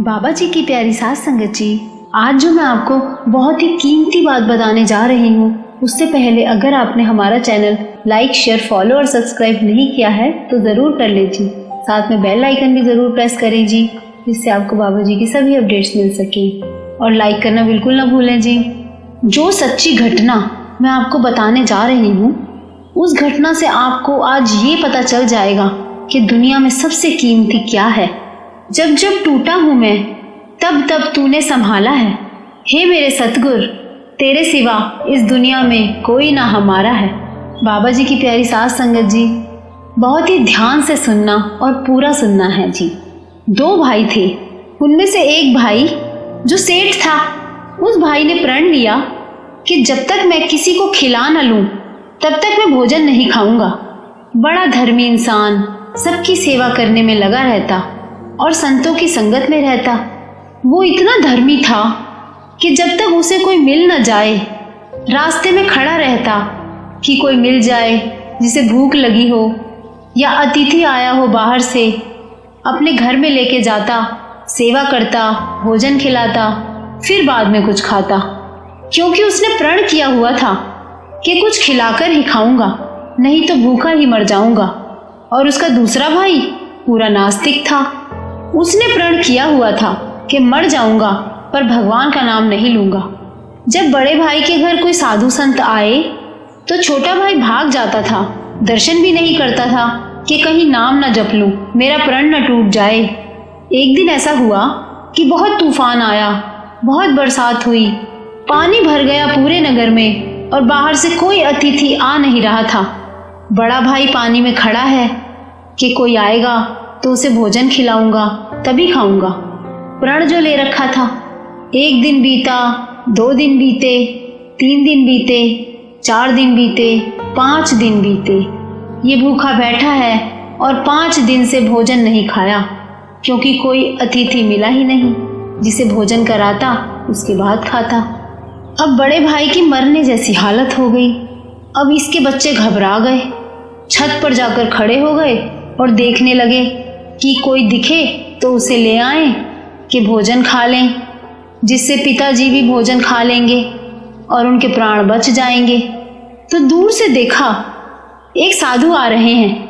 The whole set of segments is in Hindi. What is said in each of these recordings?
बाबा जी की प्यारी सास संगत जी, आज जो मैं आपको बहुत ही कीमती बात बताने जा रही हूँ, उससे पहले अगर आपने हमारा चैनल लाइक, शेयर, फॉलो और सब्सक्राइब नहीं किया है तो ज़रूर कर लीजिए। साथ में बेल आइकन भी ज़रूर प्रेस करें जी, जिससे आपको बाबा जी की सभी अपडेट्स मिल सके। और लाइक करना बिल्कुल ना भूलें जी। जो सच्ची घटना मैं आपको बताने जा रही हूँ, उस घटना से आपको आज ये पता चल जाएगा कि दुनिया में सबसे कीमती क्या है। जब जब टूटा हूँ मैं, तब तब तूने संभाला है। हे मेरे सतगुर, तेरे सिवा इस दुनिया में कोई ना हमारा है। बाबा जी की प्यारी सास संगत जी, बहुत ही ध्यान से सुनना और पूरा सुनना है जी। दो भाई थे, उनमें से एक भाई जो सेठ था, उस भाई ने प्रण लिया कि जब तक मैं किसी को खिला न लूं, तब तक मैं भोजन नहीं खाऊंगा। बड़ा धर्मी इंसान, सबकी सेवा करने में लगा रहता और संतों की संगत में रहता। वो इतना धर्मी था कि जब तक उसे कोई मिल न जाए, रास्ते में खड़ा रहता कि कोई मिल जाए जिसे भूख लगी हो या अतिथि आया हो बाहर से, अपने घर में लेके जाता, सेवा करता, भोजन खिलाता, फिर बाद में कुछ खाता, क्योंकि उसने प्रण किया हुआ था कि कुछ खिलाकर ही खाऊंगा, नहीं तो भूखा ही मर जाऊंगा। और उसका दूसरा भाई पूरा नास्तिक था। उसने प्रण किया हुआ था कि मर जाऊंगा पर भगवान का नाम नहीं लूंगा। जब बड़े भाई के घर कोई साधु संत आए तो छोटा भाई भाग जाता था, दर्शन भी नहीं करता था कि कहीं नाम न जप लूं, मेरा प्रण न टूट जाए। एक दिन ऐसा हुआ कि बहुत तूफान आया, बहुत बरसात हुई, पानी भर गया पूरे नगर में और बाहर से कोई अतिथि आ नहीं रहा था। बड़ा भाई पानी में खड़ा है कि कोई आएगा तो उसे भोजन खिलाऊंगा, तभी खाऊंगा। प्रण जो ले रखा था, 1 दिन बीता, 2 दिन बीते, 3 दिन बीते, 4 दिन बीते, 5 दिन बीते। ये भूखा बैठा है और 5 दिन से भोजन नहीं खाया, क्योंकि कोई अतिथि मिला ही नहीं जिसे भोजन कराता, उसके बाद खाता। अब बड़े भाई की मरने जैसी हालत हो गई। अब इसके बच्चे घबरा गए, छत पर जाकर खड़े हो गए और देखने लगे कि कोई दिखे तो उसे ले आए कि भोजन खा लें, जिससे पिताजी भी भोजन खा लेंगे और उनके प्राण बच जाएंगे। तो दूर से देखा, एक साधु आ रहे हैं,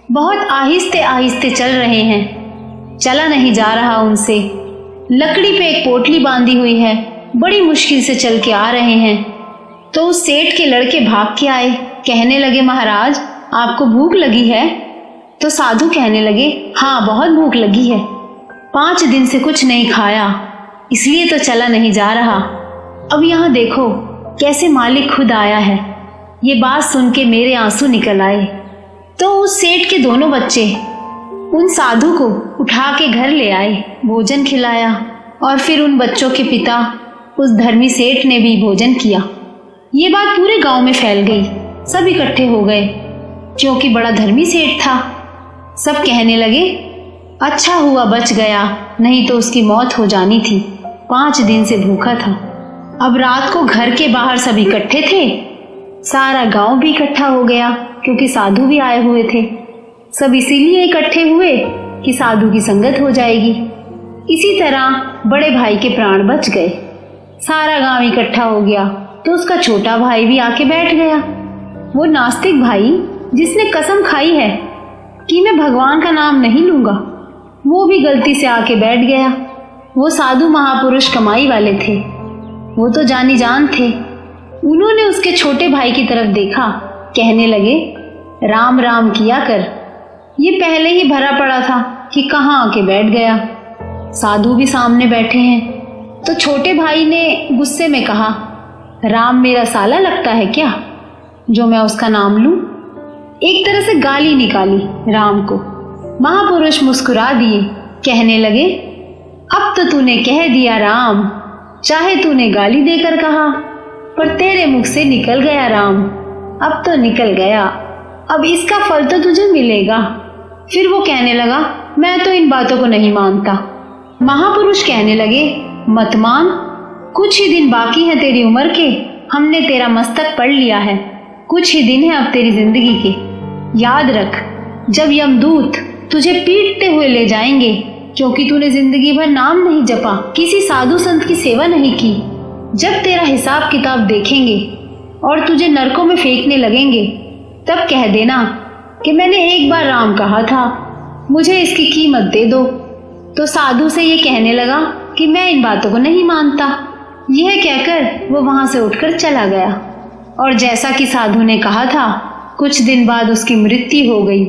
बहुत आहिस्ते आहिस्ते चल रहे हैं, चला नहीं जा रहा उनसे। लकड़ी पे एक पोटली बांधी हुई है, बड़ी मुश्किल से चल के आ रहे हैं। तो उस सेठ के लड़के भाग के आए, कहने लगे, महाराज आपको भूख लगी है? तो साधु कहने लगे, हाँ बहुत भूख लगी है, 5 दिन से कुछ नहीं खाया, इसलिए तो चला नहीं जा रहा। अब यहाँ देखो कैसे मालिक खुद आया है। ये बात सुन के मेरे आंसू निकल आए। तो उस सेठ के दोनों बच्चे उन साधु को उठा के घर ले आए, भोजन खिलाया और फिर उन बच्चों के पिता उस धर्मी सेठ ने भी भोजन किया। ये बात पूरे गांव में फैल गई, सब इकट्ठे हो गए, क्योंकि बड़ा धर्मी सेठ था। सब कहने लगे, अच्छा हुआ बच गया, नहीं तो उसकी मौत हो जानी थी, 5 दिन से भूखा था। अब रात को घर के बाहर सब इकट्ठे थे, सारा गांव भी इकट्ठा हो गया, क्योंकि साधु भी आए हुए थे। सब इसीलिए इकट्ठे हुए कि साधु की संगत हो जाएगी। इसी तरह बड़े भाई के प्राण बच गए। सारा गांव इकट्ठा हो गया तो उसका छोटा भाई भी आके बैठ गया। वो नास्तिक भाई जिसने कसम खाई है कि मैं भगवान का नाम नहीं लूंगा, वो भी गलती से आके बैठ गया। वो साधु महापुरुष कमाई वाले थे, वो तो जानी जान थे। उन्होंने उसके छोटे भाई की तरफ देखा, कहने लगे, राम राम किया कर, ये पहले ही भरा पड़ा था कि कहाँ आके बैठ गया। साधु भी सामने बैठे हैं। तो छोटे भाई ने गुस्से में कहा, राम मेरा साला लगता है क्या जो मैं उसका नाम लूं? एक तरह से गाली निकाली राम को। महापुरुष मुस्कुरा दिए, कहने लगे, अब तो तूने कह दिया राम, चाहे तूने गाली देकर कहा, पर तेरे मुख से निकल गया राम, अब तो निकल गया, अब इसका फल तो तुझे मिलेगा। फिर वो कहने लगा, मैं तो इन बातों को नहीं मानता। महापुरुष कहने लगे, मत मान, कुछ ही दिन बाकी है तेरी उम्र के, हमने तेरा मस्तक पढ़ लिया है, कुछ ही दिन है अब तेरी जिंदगी के। याद रख, जब यमदूत तुझे पीटते हुए ले जाएंगे क्योंकि तूने जिंदगी भर नाम नहीं जपा, किसी साधु संत की सेवा नहीं की। जब तेरा हिसाब किताब देखेंगे और तुझे नरकों में फेंकने लगेंगे, तब कह देना कि मैंने एक बार राम कहा था, मुझे इसकी कीमत दे दो। तो साधु से ये कहने लगा कि मैं इन बातों को नहीं मानता। यह कहकर वो वहां से उठकर चला गया। और जैसा कि साधु ने कहा था, कुछ दिन बाद उसकी मृत्यु हो गई।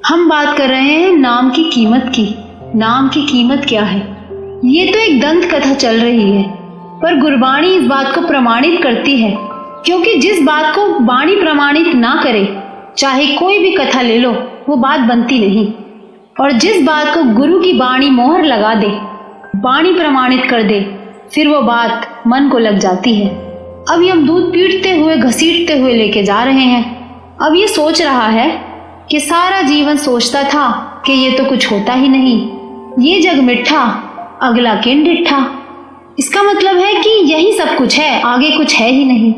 हम बात कर रहे हैं नाम की कीमत की। नाम की कीमत क्या है? ये तो एक दंत कथा चल रही है, पर गुरबाणी इस बात को प्रमाणित करती है, क्योंकि जिस बात को वाणी प्रमाणित ना करे, चाहे कोई भी कथा ले लो, वो बात बनती नहीं। और जिस बात को गुरु की वाणी मोहर लगा दे, वाणी प्रमाणित कर दे, फिर वो बात मन को लग जाती है। अब यमदूत पीटते हुए घसीटते हुए लेके जा रहे हैं। अब ये सोच रहा है कि सारा जीवन सोचता था कि ये तो कुछ होता ही नहीं, ये जग मिठा अगला किन डिठा। इसका मतलब है कि यही सब कुछ है, आगे कुछ है ही नहीं।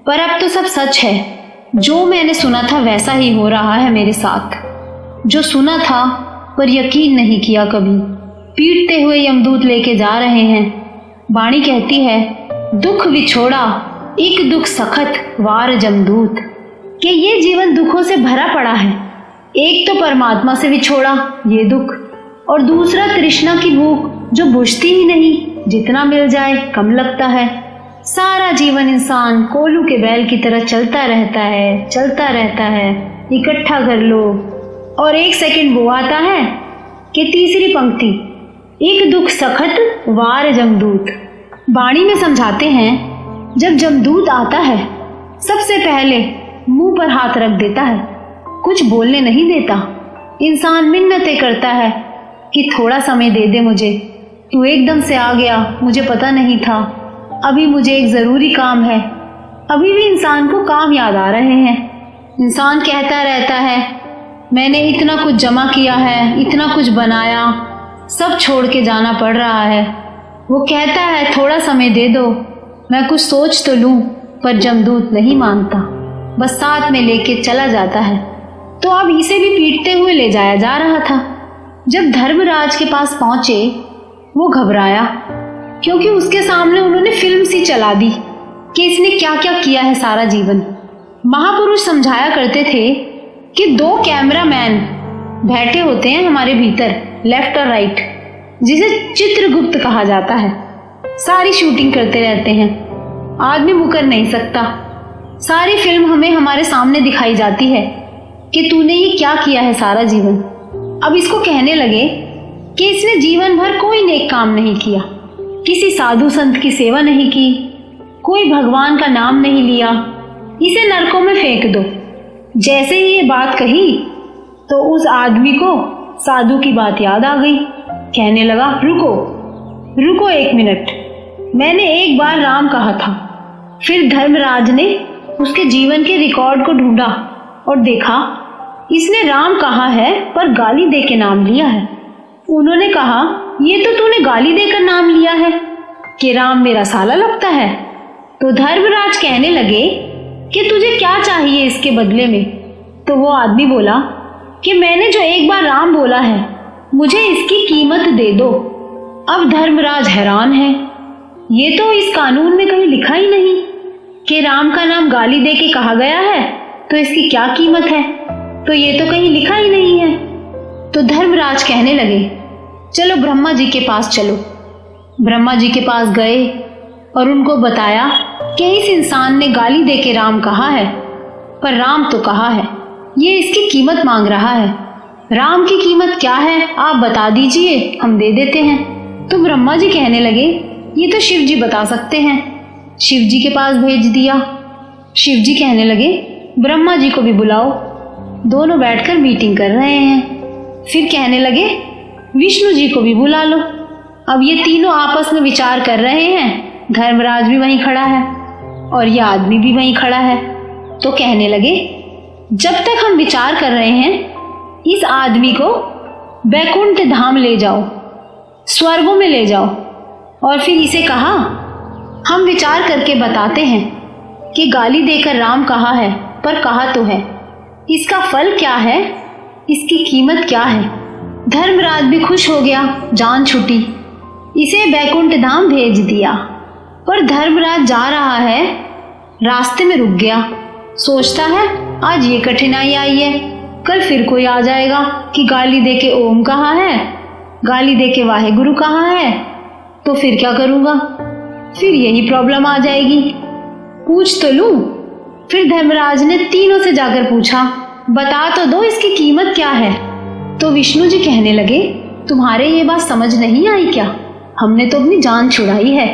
पर अब तो सब सच है। जो मैंने सुना था वैसा ही हो रहा है मेरे साथ। जो सुना था पर यकीन नहीं किया कभी। पीटते हुए यमदूत लेके जा रहे हैं। वाणी कहती है, दुख विछोड़ा एक दुख सखत वार जमदूत, कि ये जीवन दुखों से भरा पड़ा है। एक तो परमात्मा से विछोड़ा ये दुख, और दूसरा तृष्णा की भूख जो बुझती ही नहीं, जितना मिल जाए कम लगता है। सारा जीवन इंसान कोलू के बैल की तरह चलता रहता है, इकट्ठा कर लो। और एक सेकंड वो आता है कि तीसरी पंक्ति, एक दुख सखत वार जमदूत। वाणी में समझाते हैं, जब जमदूत आता है सबसे पहले मुंह पर हाथ रख देता है, कुछ बोलने नहीं देता। इंसान मिन्नतें करता है कि थोड़ा समय दे दे मुझे, तू एकदम से आ गया, मुझे पता नहीं था, अभी मुझे एक जरूरी काम है। अभी भी इंसान को काम याद आ रहे हैं। इंसान कहता रहता है, मैंने इतना कुछ जमा किया है, इतना कुछ बनाया, सब छोड़ के जाना पड़ रहा है। वो कहता है थोड़ा समय दे दो, मैं कुछ सोच तो लूं, पर जमदूत नहीं मानता, बस साथ में लेके चला जाता है। तो अब इसे भी पीटते हुए ले जाया जा रहा था। जब धर्मराज के पास पहुंचे, वो घबराया, क्योंकि उसके सामने उन्होंने फिल्म सी चला दी कि इसने क्या क्या किया है सारा जीवन। महापुरुष समझाया करते थे कि 2 कैमरामैन बैठे होते हैं हमारे भीतर, लेफ्ट और राइट, जिसे चित्रगुप्त कहा जाता है। सारी शूटिंग करते रहते हैं, आदमी मुकर नहीं सकता। सारी फिल्म हमें हमारे सामने दिखाई जाती है कि तूने ये क्या किया है सारा जीवन। अब इसको कहने लगे कि इसने जीवन भर कोई नेक काम नहीं किया, किसी साधु संत की सेवा नहीं की, कोई भगवान का नाम नहीं लिया, इसे नरकों में फेंक दो। जैसे ही ये बात कही तो उस आदमी को साधु की बात याद आ गई। कहने लगा, रुको 1 मिनट, मैंने एक बार राम कहा था। फिर धर्मराज ने उसके जीवन के रिकॉर्ड को ढूंढा और देखा इसने राम कहा है पर गाली दे के नाम लिया है। उन्होंने कहा, ये तो तूने गाली देकर नाम लिया है कि राम मेरा साला लगता है। तो धर्मराज कहने लगे कि तुझे क्या चाहिए इसके बदले में। तो वो आदमी बोला कि मैंने जो एक बार राम बोला है, मुझे इसकी कीमत दे दो। अब धर्मराज हैरान है, ये तो इस कानून में कहीं लिखा ही नहीं कि राम का नाम गाली दे के कहा गया है तो इसकी क्या कीमत है, तो ये तो कहीं लिखा ही नहीं है। तो धर्मराज कहने लगे, चलो ब्रह्मा जी के पास चलो। ब्रह्मा जी के पास गए और उनको बताया कि इस इंसान ने गाली दे के राम कहा है, पर राम तो कहा है, ये इसकी कीमत मांग रहा है। राम की कीमत क्या है आप बता दीजिए, हम दे देते हैं। तो ब्रह्मा जी कहने लगे, ये तो शिव जी बता सकते हैं। शिव जी के पास भेज दिया। शिव जी कहने लगे, ब्रह्मा जी को भी बुलाओ। दोनों बैठकर मीटिंग कर रहे हैं। फिर कहने लगे, विष्णु जी को भी बुला लो। अब ये तीनों आपस में विचार कर रहे हैं। धर्मराज भी वहीं खड़ा है और यह आदमी भी वहीं खड़ा है। तो कहने लगे, जब तक हम विचार कर रहे हैं, इस आदमी को बैकुंठ धाम ले जाओ, स्वर्गों में ले जाओ। और फिर इसे कहा, हम विचार करके बताते हैं कि गाली देकर राम कहा है, पर कहा तो है, इसका फल क्या है, इसकी कीमत क्या है, धर्मराज भी खुश हो गया, जान छुटी, इसे बैकुंठ धाम भेज दिया। पर धर्मराज जा रहा है, रास्ते में रुक गया। सोचता है आज ये कठिनाई आई है, कल फिर कोई आ जाएगा कि गाली दे के ओम कहाँ है, गाली दे के वाहेगुरु कहाँ है, तो फिर क्या करूंगा, फिर यही प्रॉब्लम आ जाएगी, पूछ तो लूं। फिर धर्मराज ने तीनों से जाकर पूछा, बता तो दो इसकी कीमत क्या है। तो विष्णु जी कहने लगे, तुम्हारे ये बात समझ नहीं आई क्या, हमने तो अपनी जान छुड़ाई है,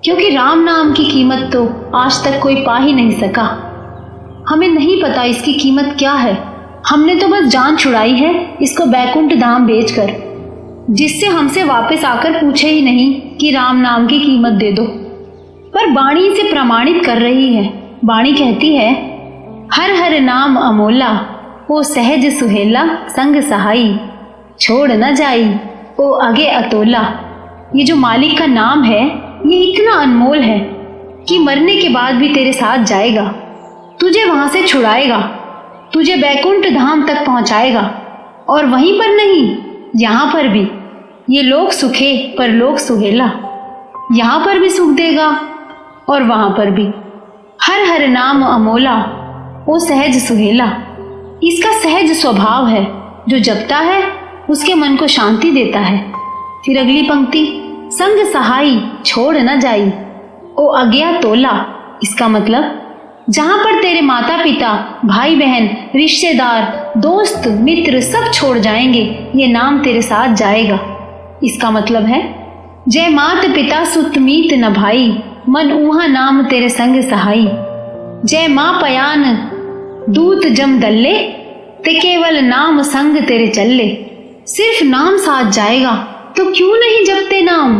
क्योंकि राम नाम की कीमत तो आज तक कोई पा ही नहीं सका। हमें नहीं पता इसकी कीमत क्या है, हमने तो बस जान छुड़ाई है इसको बैकुंठ धाम बेचकर, जिससे हमसे वापस आकर पूछे ही नहीं कि राम नाम की कीमत दे दो। पर वाणी इसे प्रमाणित कर रही है। वाणी कहती है, हर हर नाम अमोला, ओ सहज सुहेला संग सहाई, छोड़ न जाई ओ अगे अतोला। ये जो मालिक का नाम है ये इतना अनमोल है कि मरने के बाद भी तेरे साथ जाएगा, तुझे वहां से छुड़ाएगा, तुझे बैकुंठ धाम तक पहुंचाएगा। और वहीं पर नहीं, यहाँ पर भी। ये लोक सुखे पर लोक सुहेला, यहाँ पर भी सुख देगा और वहां पर भी। हर हर नाम अमोला, ओ सहज सुहेला, इसका सहज स्वभाव है, जो जपता है उसके मन को शांति देता है। फिर अगली पंक्ति, संग सहाई छोड़ न जाई, ओ अज्ञा तोला, इसका मतलब जहां पर तेरे माता पिता, भाई बहन, रिश्तेदार, दोस्त, मित्र सब छोड़ जाएंगे, ये नाम तेरे साथ जाएगा। इसका मतलब है, जय मात पिता सुत मीत न भाई, मन ऊहा नाम तेरे संग सहाई। जय माँ पयान दूत जम दल्ले, ते केवल नाम संग तेरे चल्ले। सिर्फ नाम साथ जाएगा, तो क्यों नहीं जपते नाम,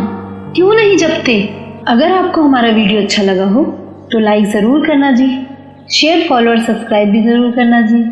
क्यों नहीं जपते। अगर आपको हमारा वीडियो अच्छा लगा हो तो लाइक जरूर करना जी, शेयर, फॉलो और सब्सक्राइब भी जरूर करना जी।